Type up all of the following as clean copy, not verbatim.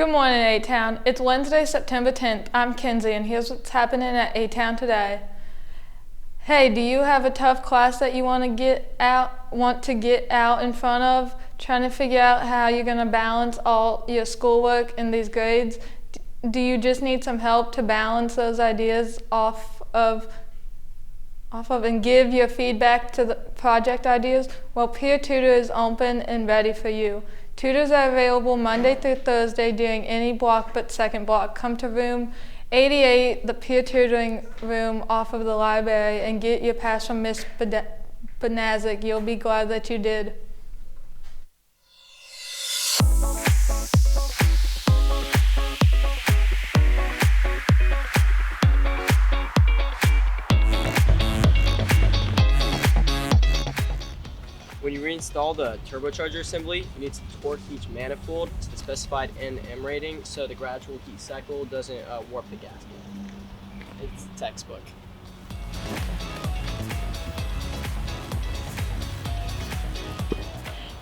Good morning, Atown. It's Wednesday, September 10th. I'm Kenzie, and here's what's happening at Atown today. Hey, do you have a tough class that you want to get out in front of? Trying to figure out how you're going to balance all your schoolwork and these grades? Do you just need some help to balance those ideas off of and give your feedback to the project ideas? Well, Peer Tutor is open and ready for you. Tutors are available Monday through Thursday during any block but second block. Come to room 88, the peer tutoring room off of the library, and get your pass from Miss Benazik. You'll be glad that you did. When you reinstall the turbocharger assembly, you need to torque each manifold to the specified Nm rating so the gradual heat cycle doesn't warp the gasket. It's textbook.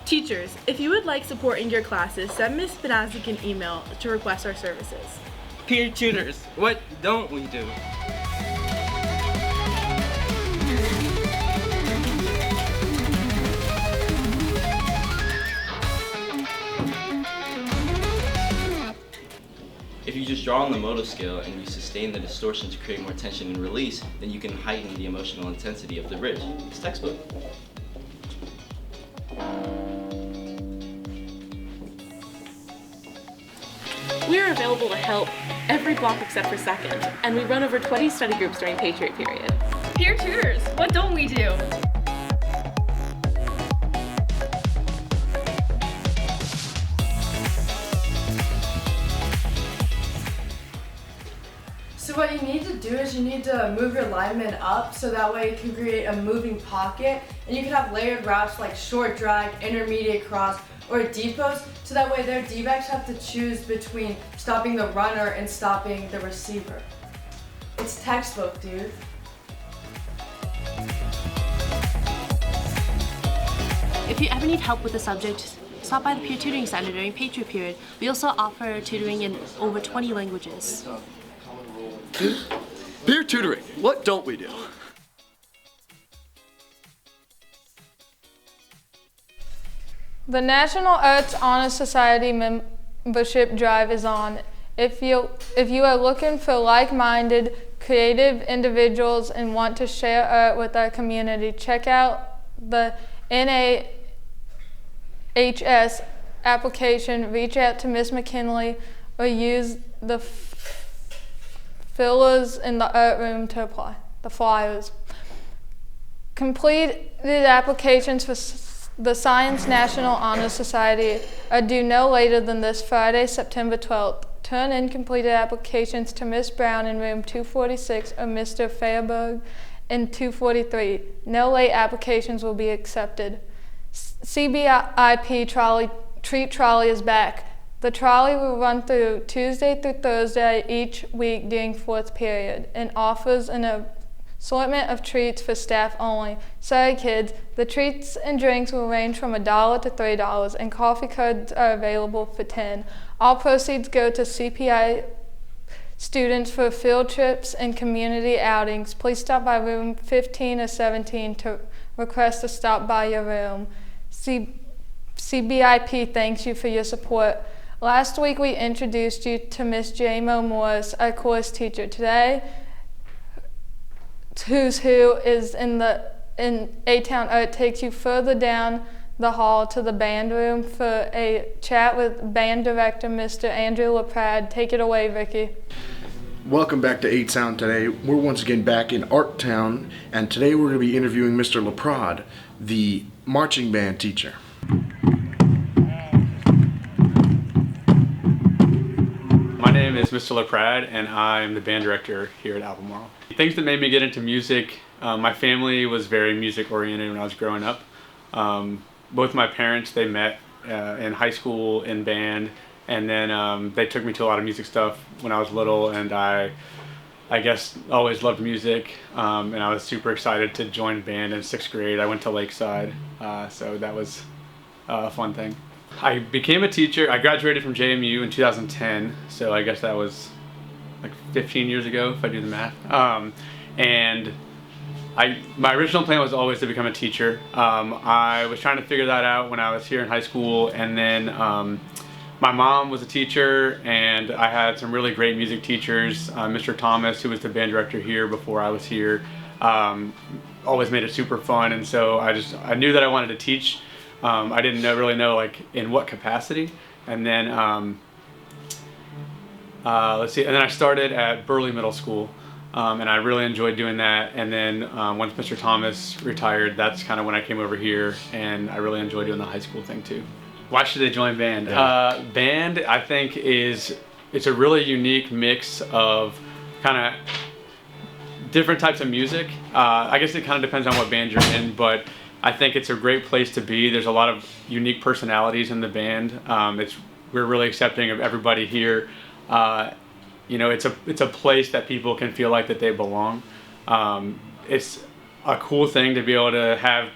Teachers, if you would like support in your classes, send Ms. Benazik an email to request our services. Peer tutors, what don't we do? If you just draw on the modal scale and you sustain the distortion to create more tension and release, then you can heighten the emotional intensity of the bridge. It's textbook. We are available to help every block except for second, and we run over 20 study groups during Patriot period. Peer tutors, what don't we do? So what you need to do is you need to move your linemen up so that way you can create a moving pocket, and you can have layered routes like short drag, intermediate cross, or deep post, so that way their D-backs have to choose between stopping the runner and stopping the receiver. It's textbook, dude. If you ever need help with a subject, stop by the Peer Tutoring Center during Patriot period. We also offer tutoring in over 20 languages. Peer tutoring, what don't we do? The National Arts Honor Society membership drive is on. If you are looking for like-minded, creative individuals and want to share art with our community, check out the NAHS application, reach out to Ms. McKinley, or use the fillers in the art room to apply, the flyers. Completed applications for the Science National Honor Society are due no later than this Friday, September 12th. Turn in completed applications to Ms. Brown in room 246 or Mr. Fairberg in 243. No late applications will be accepted. CBIP treat trolley is back. The trolley will run through Tuesday through Thursday each week during fourth period and offers an assortment of treats for staff only. Sorry kids, the treats and drinks will range from $1 to $3 and coffee cards are available for $10. All proceeds go to CPI students for field trips and community outings. Please stop by room 15 or 17 to request to stop by your room. CBIP thanks you for your support. Last week we introduced you to Miss J-Mo Morris, our course teacher. Today, Who's Who is in Atown Art takes you further down the hall to the band room for a chat with band director Mr. Andrew LaPrade. Take it away, Vicky. Welcome back to Atown today. We're once again back in Art Town, and today we're going to be interviewing Mr. LaPrade, the marching band teacher. My name is Mr. LaPrade, and I'm the band director here at Albemarle. Things that made me get into music, my family was very music oriented when I was growing up. Both my parents, they met in high school in band, and then they took me to a lot of music stuff when I was little, and I guess always loved music, and I was super excited to join band in 6th grade. I went to Lakeside, so that was a fun thing. I became a teacher. I graduated from JMU in 2010, so I guess that was like 15 years ago if I do the math. And my original plan was always to become a teacher. I was trying to figure that out when I was here in high school, and then my mom was a teacher, and I had some really great music teachers. Mr. Thomas, who was the band director here before I was here, always made it super fun, and so I knew that I wanted to teach. I didn't really know like in what capacity, and then let's see, and then I started at Burley Middle School, and I really enjoyed doing that. And then once Mr. Thomas retired, that's kind of when I came over here, and I really enjoyed doing the high school thing too. Why should they join band? Yeah. Band, I think, it's a really unique mix of kind of different types of music. I guess it kind of depends on what band you're in, but I think it's a great place to be. There's a lot of unique personalities in the band. We're really accepting of everybody here. It's a place that people can feel like that they belong. It's a cool thing to be able to have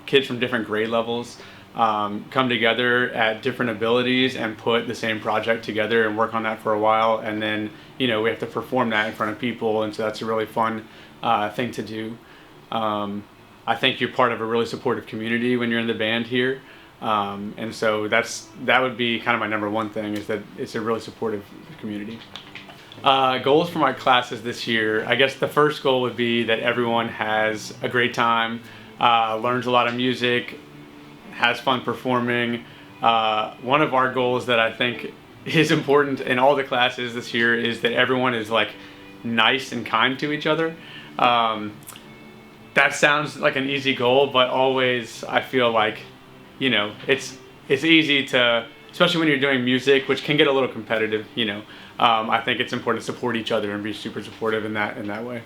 kids from different grade levels come together at different abilities and put the same project together and work on that for a while, and then we have to perform that in front of people, and so that's a really fun thing to do. I think you're part of a really supportive community when you're in the band here, and so that would be kind of my number one thing, is that it's a really supportive community. Goals for my classes this year, I guess the first goal would be that everyone has a great time, learns a lot of music, has fun performing. One of our goals that I think is important in all the classes this year is that everyone is like nice and kind to each other. That sounds like an easy goal, but always I feel like, it's easy to, especially when you're doing music, which can get a little competitive, I think it's important to support each other and be super supportive in that way.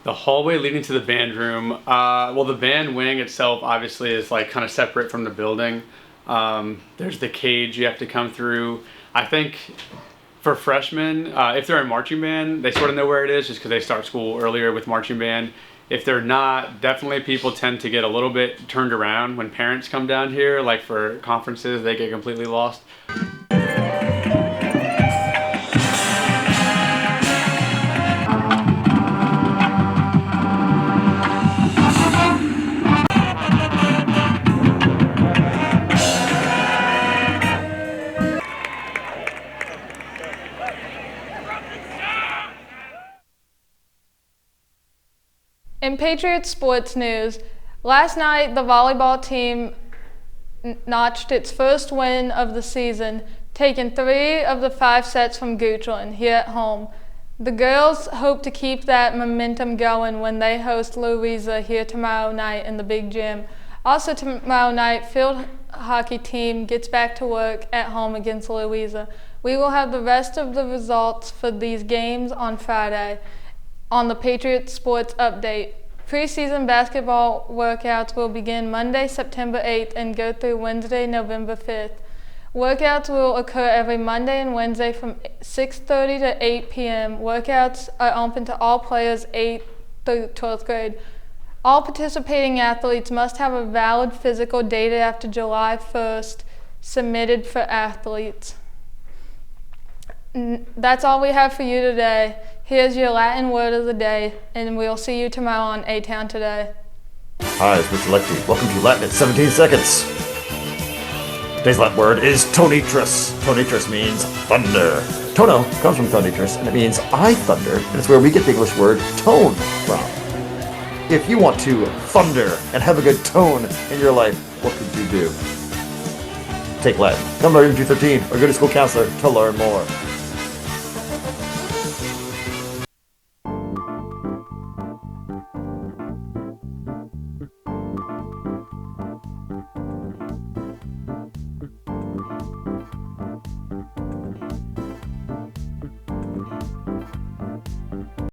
The hallway leading to the band room, well, the band wing itself obviously is like kind of separate from the building. There's the cage you have to come through. I think for freshmen, if they're in marching band, they sort of know where it is just because they start school earlier with marching band. If they're not, definitely people tend to get a little bit turned around when parents come down here, like for conferences, they get completely lost. In Patriots sports news, last night the volleyball team notched its first win of the season, taking 3 of the 5 sets from Goochland here at home. The girls hope to keep that momentum going when they host Louisa here tomorrow night in the big gym. Also tomorrow night, field hockey team gets back to work at home against Louisa. We will have the rest of the results for these games on Friday on the Patriots Sports Update. Preseason basketball workouts will begin Monday, September 8th and go through Wednesday, November 5th. Workouts will occur every Monday and Wednesday from 6:30 to 8 p.m. Workouts are open to all players 8th through 12th grade. All participating athletes must have a valid physical dated after July 1st submitted for athletes. That's all we have for you today. Here's your Latin word of the day, and we'll see you tomorrow on Atown Today. Hi, it's Mr. Lecty. Welcome to Latin in 17 seconds. Today's Latin word is tonitrus. Tonitrus means thunder. Tono comes from tonitrus, and it means I thunder, and it's where we get the English word tone from. If you want to thunder and have a good tone in your life, what could you do? Take Latin. Come learn in 213 or go to school counselor to learn more.